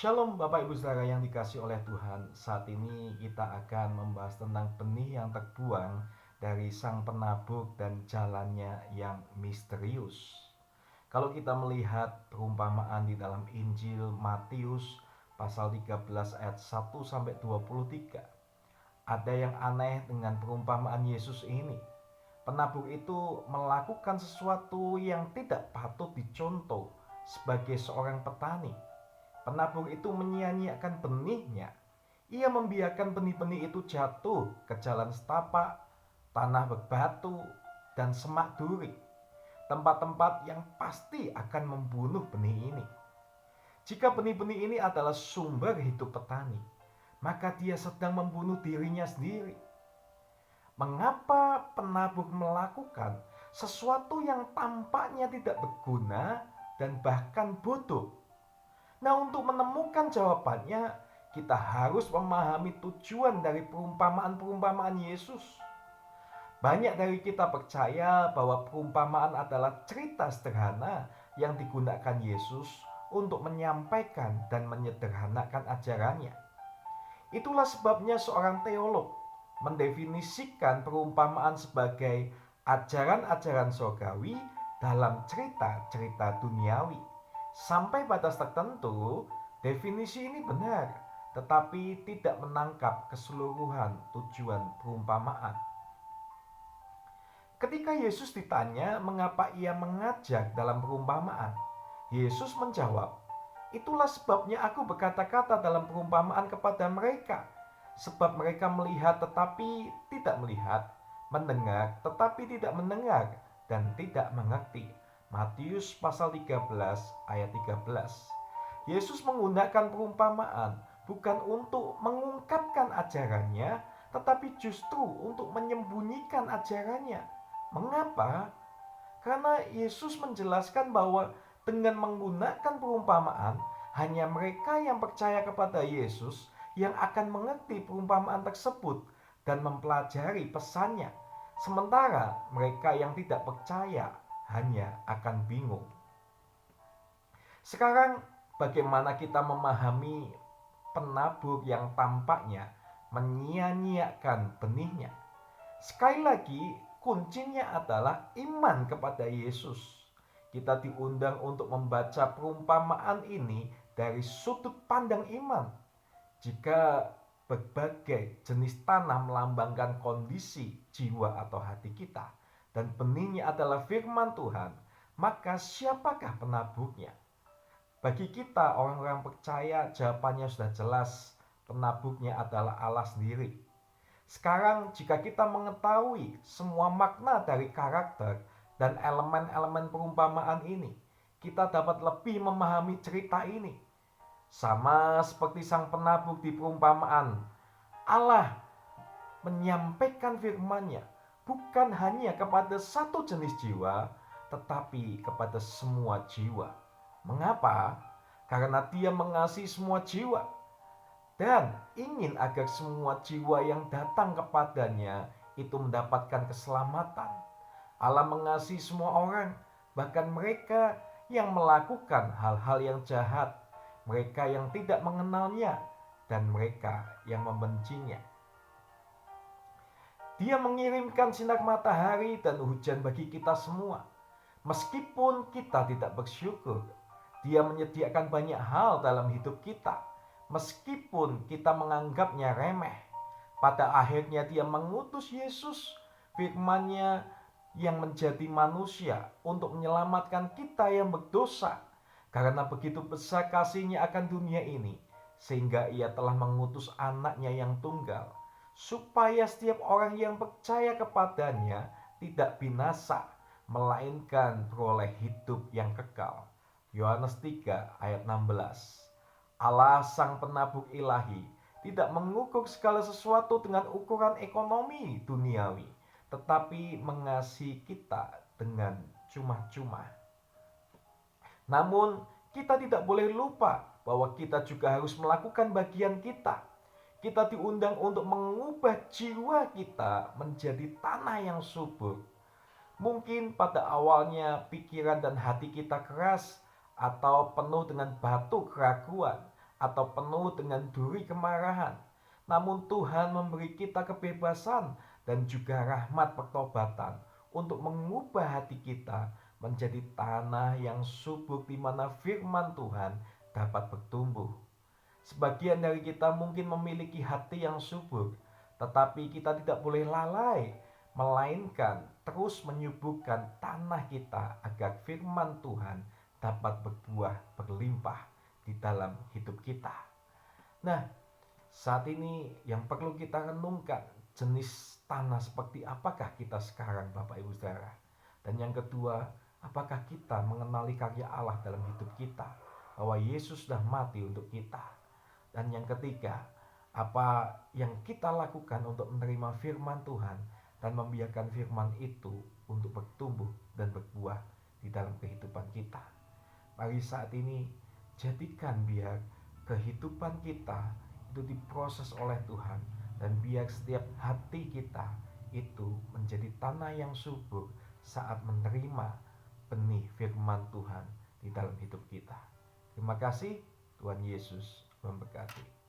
Shalom Bapak Ibu Saudara yang dikasih oleh Tuhan. Saat ini kita akan membahas tentang benih yang terbuang dari sang penabur dan jalannya yang misterius. Kalau kita melihat perumpamaan di dalam Injil Matius pasal 13 ayat 1 sampai 23, ada yang aneh dengan perumpamaan Yesus ini. Penabur itu melakukan sesuatu yang tidak patut dicontoh sebagai seorang petani. Penabur itu menyia-nyiakan benihnya. Ia membiarkan benih-benih itu jatuh ke jalan setapak, tanah berbatu, dan semak duri. Tempat-tempat yang pasti akan membunuh benih ini. Jika benih-benih ini adalah sumber hidup petani, maka dia sedang membunuh dirinya sendiri. Mengapa penabur melakukan sesuatu yang tampaknya tidak berguna dan bahkan bodoh? Nah, untuk menemukan jawabannya, kita harus memahami tujuan dari perumpamaan-perumpamaan Yesus. Banyak dari kita percaya bahwa perumpamaan adalah cerita sederhana yang digunakan Yesus untuk menyampaikan dan menyederhanakan ajarannya. Itulah sebabnya seorang teolog mendefinisikan perumpamaan sebagai ajaran-ajaran surgawi dalam cerita-cerita duniawi. Sampai batas tertentu, definisi ini benar, tetapi tidak menangkap keseluruhan tujuan perumpamaan. Ketika Yesus ditanya mengapa ia mengajak dalam perumpamaan, Yesus menjawab, "Itulah sebabnya aku berkata-kata dalam perumpamaan kepada mereka, sebab mereka melihat tetapi tidak melihat, mendengar tetapi tidak mendengar, dan tidak mengerti." Matius pasal 13 ayat 13. Yesus menggunakan perumpamaan bukan untuk mengungkapkan ajarannya, tetapi justru untuk menyembunyikan ajarannya. Mengapa? Karena Yesus menjelaskan bahwa dengan menggunakan perumpamaan, hanya mereka yang percaya kepada Yesus yang akan mengerti perumpamaan tersebut dan mempelajari pesannya. Sementara mereka yang tidak percaya hanya akan bingung. Sekarang, bagaimana kita memahami penabur yang tampaknya menyia-nyiakan benihnya? Sekali lagi, kuncinya adalah iman kepada Yesus. Kita diundang untuk membaca perumpamaan ini dari sudut pandang iman. Jika berbagai jenis tanah melambangkan kondisi jiwa atau hati kita, dan benihnya adalah firman Tuhan, maka siapakah penaburnya? Bagi kita orang-orang percaya, jawabannya sudah jelas, penaburnya adalah Allah sendiri. Sekarang jika kita mengetahui semua makna dari karakter dan elemen-elemen perumpamaan ini, kita dapat lebih memahami cerita ini. Sama seperti sang penabur di perumpamaan, Allah menyampaikan firman-Nya bukan hanya kepada satu jenis jiwa, tetapi kepada semua jiwa. Mengapa? Karena Dia mengasihi semua jiwa dan ingin agar semua jiwa yang datang kepadanya itu mendapatkan keselamatan. Allah mengasihi semua orang, bahkan mereka yang melakukan hal-hal yang jahat, mereka yang tidak mengenalnya, dan mereka yang membencinya. Dia mengirimkan sinar matahari dan hujan bagi kita semua. Meskipun kita tidak bersyukur, Dia menyediakan banyak hal dalam hidup kita. Meskipun kita menganggapnya remeh, pada akhirnya Dia mengutus Yesus, firman-Nya yang menjadi manusia untuk menyelamatkan kita yang berdosa. Karena begitu besar kasih-Nya akan dunia ini, sehingga Ia telah mengutus anak-Nya yang tunggal, supaya setiap orang yang percaya kepadanya tidak binasa, melainkan beroleh hidup yang kekal. Yohanes 3 ayat 16. Allah sang penabur ilahi tidak mengukur segala sesuatu dengan ukuran ekonomi duniawi, tetapi mengasihi kita dengan cuma-cuma. Namun, kita tidak boleh lupa bahwa kita juga harus melakukan bagian kita. Kita diundang untuk mengubah jiwa kita menjadi tanah yang subur. Mungkin pada awalnya pikiran dan hati kita keras atau penuh dengan batu keraguan, atau penuh dengan duri kemarahan. Namun Tuhan memberi kita kebebasan dan juga rahmat pertobatan untuk mengubah hati kita menjadi tanah yang subur di mana firman Tuhan dapat bertumbuh. Sebagian dari kita mungkin memiliki hati yang subur, tetapi kita tidak boleh lalai, melainkan terus menyuburkan tanah kita agar firman Tuhan dapat berbuah berlimpah di dalam hidup kita. Nah, saat ini yang perlu kita renungkan, jenis tanah seperti apakah kita sekarang, Bapak Ibu Saudara? Dan yang kedua, apakah kita mengenali karya Allah dalam hidup kita, bahwa Yesus sudah mati untuk kita? Dan yang ketiga, apa yang kita lakukan untuk menerima firman Tuhan dan membiarkan firman itu untuk bertumbuh dan berbuah di dalam kehidupan kita? Mari saat ini jadikan biar kehidupan kita itu diproses oleh Tuhan, dan biar setiap hati kita itu menjadi tanah yang subur saat menerima benih firman Tuhan di dalam hidup kita. Terima kasih, Tuhan Yesus memberkati.